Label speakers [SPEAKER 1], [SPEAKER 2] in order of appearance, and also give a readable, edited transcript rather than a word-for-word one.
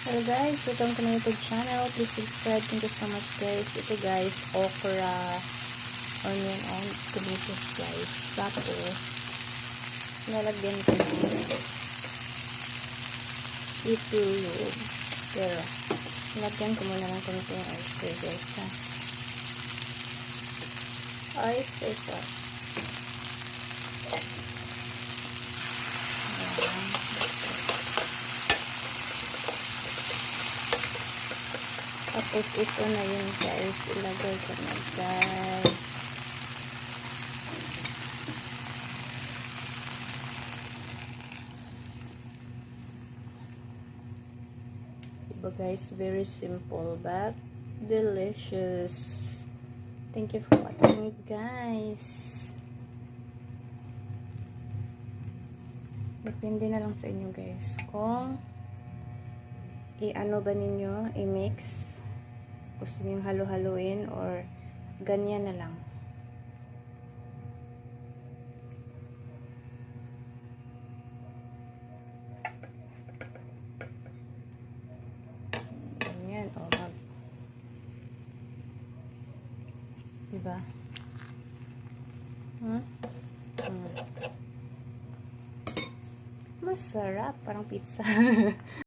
[SPEAKER 1] Hello guys, welcome to my YouTube channel. Please subscribe. Thank you so much guys. Ito guys, okra, onion, and delicious guys. Tapos, nalagyan ko ng itulog. Pero, nalagyan ko muna ng konting oyster guys ha. Oyster sauce. Tapos ito na yun guys, ilagay ko na guys. Diba guys, very simple but delicious. Thank you for watching guys. Depende na lang sa inyo guys kung i-ano ba ninyo, i-mix, gusto niyo halo-haloin or ganyan na lang. Ganyan, o diba? Masarap, parang pizza.